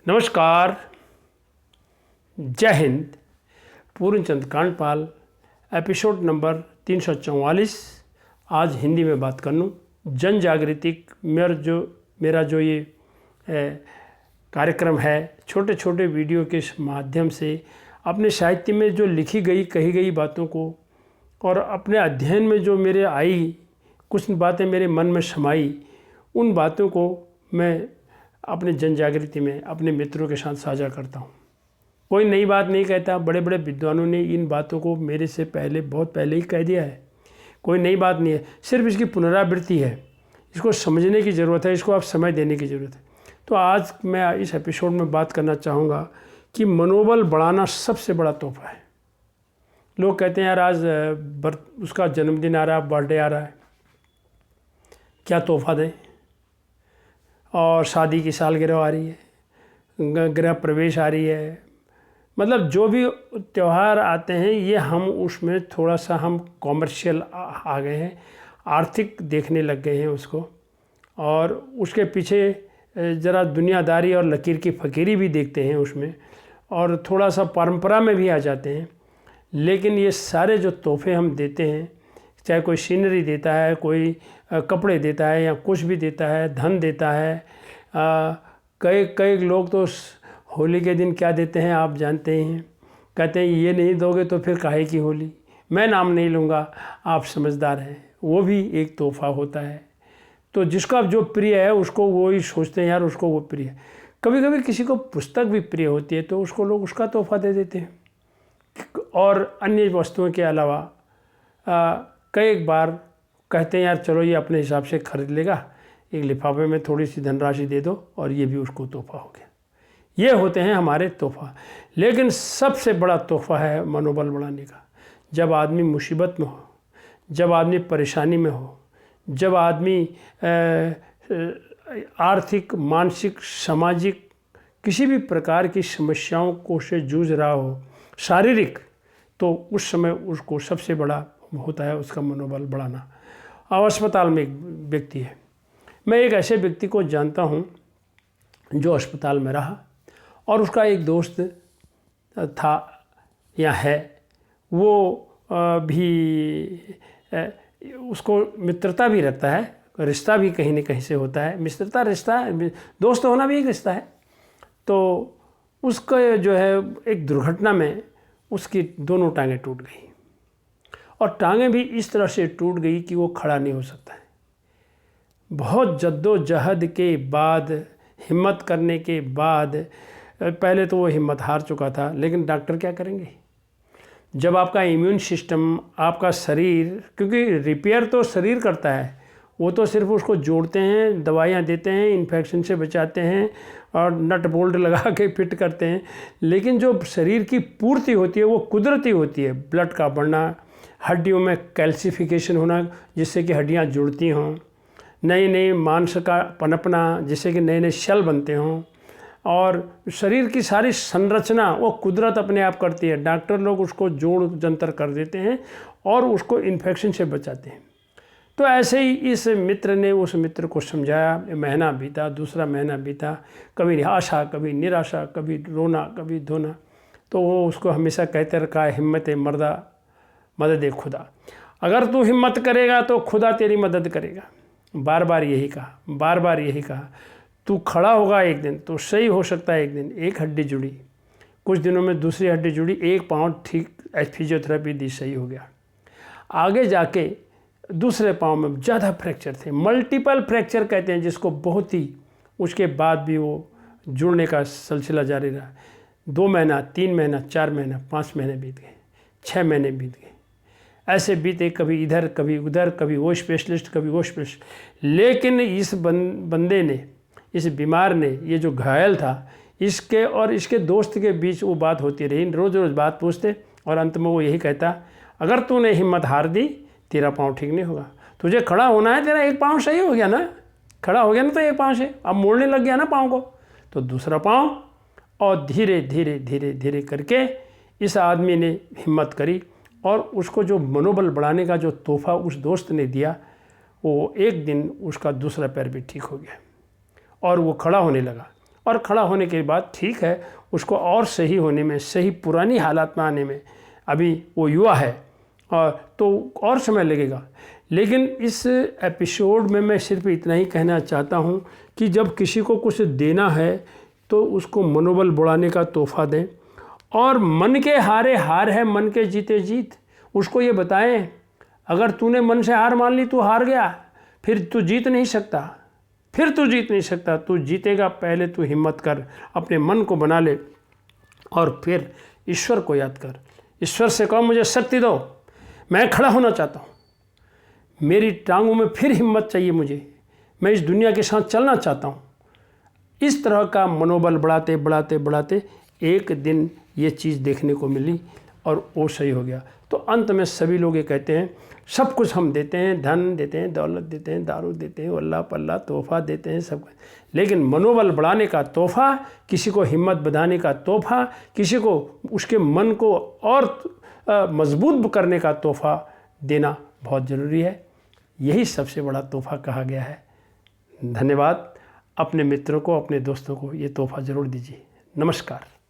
नमस्कार, जय हिंद। Purnachand Kandpal, episode number 344। आज हिंदी में बात करनू जन जागृति मेरा जो ये कार्यक्रम है, छोटे छोटे वीडियो के माध्यम से अपने साहित्य में जो लिखी गई कही गई बातों को और अपने अध्ययन में जो मेरे आई कुछ बातें मेरे मन में समाई, उन बातों को मैं अपने जन जागृति में अपने मित्रों के साथ साझा करता हूँ। कोई नई बात नहीं कहता, बड़े बड़े विद्वानों ने इन बातों को मेरे से पहले बहुत पहले ही कह दिया है। कोई नई बात नहीं है, सिर्फ इसकी पुनरावृत्ति है। इसको समझने की ज़रूरत है, इसको आप समय देने की ज़रूरत है। तो आज मैं इस एपिसोड में बात करना चाहूँगा कि मनोबल बढ़ाना सबसे बड़ा तोहफा है। लोग कहते हैं यार आज उसका जन्मदिन आ रहा है, बर्थडे आ रहा है, क्या तोहफा दें, और शादी की सालगिरह आ रही है, गृह प्रवेश आ रही है, मतलब जो भी त्यौहार आते हैं ये हम उसमें थोड़ा सा हम कॉमर्शियल आ गए हैं, आर्थिक देखने लग गए हैं उसको, और उसके पीछे ज़रा दुनियादारी और लकीर की फ़कीरी भी देखते हैं उसमें, और थोड़ा सा परंपरा में भी आ जाते हैं। लेकिन ये सारे जो तोहफे हम देते हैं, चाहे कोई सीनरी देता है, कोई कपड़े देता है या कुछ भी देता है, धन देता है। कई लोग तो होली के दिन क्या देते हैं आप जानते ही हैं, कहते हैं ये नहीं दोगे तो फिर काहे की होली। मैं नाम नहीं लूँगा, आप समझदार हैं। वो भी एक तोहफा होता है। तो जिसका जो प्रिय है उसको वो ही सोचते हैं यार उसको वो प्रिय है। कभी कभी किसी को पुस्तक भी प्रिय होती है तो उसको लोग उसका तोहफा दे देते हैं। और अन्य वस्तुओं के अलावा कई बार कहते हैं यार चलो ये अपने हिसाब से खरीद लेगा, एक लिफाफे में थोड़ी सी धनराशि दे दो और ये भी उसको तोहफा हो गया। ये होते हैं हमारे तोहफा। लेकिन सबसे बड़ा तोहफा है मनोबल बढ़ाने का। जब आदमी मुसीबत में हो, जब आदमी परेशानी में हो, जब आदमी आर्थिक, मानसिक, सामाजिक किसी भी प्रकार की समस्याओं को से जूझ रहा हो, शारीरिक, तो उस समय उसको सबसे बड़ा होता है उसका मनोबल बढ़ाना। अब अस्पताल में एक व्यक्ति है, मैं एक ऐसे व्यक्ति को जानता हूँ जो अस्पताल में रहा, और उसका एक दोस्त था या है, वो भी उसको मित्रता भी रहता है, रिश्ता भी कहीं न कहीं से होता है। मित्रता रिश्ता, दोस्त होना भी एक रिश्ता है। तो उसका जो है एक दुर्घटना में उसकी दोनों टांगें टूट गई, और टांगें भी इस तरह से टूट गई कि वो खड़ा नहीं हो सकता है। बहुत जद्दोजहद के बाद, हिम्मत करने के बाद, पहले तो वो हिम्मत हार चुका था, लेकिन डॉक्टर क्या करेंगे जब आपका इम्यून सिस्टम, आपका शरीर, क्योंकि रिपेयर तो शरीर करता है, वो तो सिर्फ उसको जोड़ते हैं, दवाइयाँ देते हैं, इन्फेक्शन से बचाते हैं और नट बोल्ट लगा के फिट करते हैं। लेकिन जो शरीर की पूर्ति होती है वो कुदरती होती है। ब्लड का बढ़ना, हड्डियों में कैल्सिफिकेशन होना जिससे कि हड्डियाँ जुड़ती हों, नई नई मांस का पनपना जिससे कि नए नए सेल बनते हों, और शरीर की सारी संरचना वो कुदरत अपने आप करती है। डॉक्टर लोग उसको जोड़ जंतर कर देते हैं और उसको इन्फेक्शन से बचाते हैं। तो ऐसे ही इस मित्र ने उस मित्र को समझाया। महीना बीता, दूसरा महीना बीता, कभी आशा, कभी निराशा, कभी रोना, कभी धोना। तो वो उसको हमेशा कहते रखा है, हिम्मत मर्दा मदद खुदा। अगर तू हिम्मत करेगा तो खुदा तेरी मदद करेगा। बार बार यही कहा, बार बार यही कहा। तू खड़ा होगा एक दिन तो सही हो सकता है, एक दिन एक हड्डी जुड़ी, कुछ दिनों में दूसरी हड्डी जुड़ी, एक पाँव ठीक फिजियोथेरेपी दी, सही हो गया। आगे जाके दूसरे पाँव में ज़्यादा फ्रैक्चर थे, मल्टीपल फ्रैक्चर कहते हैं जिसको, बहुत ही। उसके बाद भी वो जुड़ने का सिलसिला जारी रहा। 2 महीना, 3 महीना, 4 महीना, 5 महीने बीत गए, 6 महीने बीत गए, ऐसे बीते, कभी इधर कभी उधर, कभी वो स्पेशलिस्ट कभी वो स्पेशलिस्ट। लेकिन इस बंदे ने, इस बीमार ने, ये जो घायल था, इसके और इसके दोस्त के बीच वो बात होती रही। रोज़ रोज़ बात पूछते और अंत में वो यही कहता, अगर तूने हिम्मत हार दी तेरा पाँव ठीक नहीं होगा, तुझे खड़ा होना है, तेरा एक पाँव सही हो गया ना, खड़ा हो गया ना तो एक पाँव से, अब मोड़ने लग गया ना पाँव को, तो दूसरा पाँव। और धीरे धीरे धीरे धीरे करके इस आदमी ने हिम्मत करी, और उसको जो मनोबल बढ़ाने का जो तोहफा उस दोस्त ने दिया, वो एक दिन उसका दूसरा पैर भी ठीक हो गया और वो खड़ा होने लगा। और खड़ा होने के बाद ठीक है, उसको और सही होने में, सही पुरानी हालात में आने में, अभी वो युवा है तो और समय लगेगा। लेकिन इस एपिसोड में मैं सिर्फ इतना ही कहना चाहता हूँ कि जब किसी को कुछ देना है तो उसको मनोबल बढ़ाने का तोहफा दें, और मन के हारे हार है, मन के जीते जीत। उसको ये बताएं, अगर तूने मन से हार मान ली तू हार गया, फिर तू जीत नहीं सकता, तू जीतेगा। पहले तू हिम्मत कर, अपने मन को बना ले और फिर ईश्वर को याद कर। ईश्वर से कहो मुझे शक्ति दो, मैं खड़ा होना चाहता हूँ, मेरी टांगों में फिर हिम्मत चाहिए मुझे, मैं इस दुनिया के साथ चलना चाहता हूँ। इस तरह का मनोबल बढ़ाते बढ़ाते बढ़ाते एक दिन ये चीज़ देखने को मिली और वो सही हो गया। तो अंत में सभी लोग ये कहते हैं, सब कुछ हम देते हैं, धन देते हैं, दौलत देते हैं, दारू देते हैं, अल्लाह पल्ला तोहफा देते हैं, सब, लेकिन मनोबल बढ़ाने का तोहफा, किसी को हिम्मत बढ़ाने का तोहफा, किसी को उसके मन को और मजबूत करने का तोहफा देना बहुत ज़रूरी है। यही सबसे बड़ा तोहफा कहा गया है। धन्यवाद। अपने मित्रों को, अपने दोस्तों को ये तोहफा ज़रूर दीजिए। नमस्कार।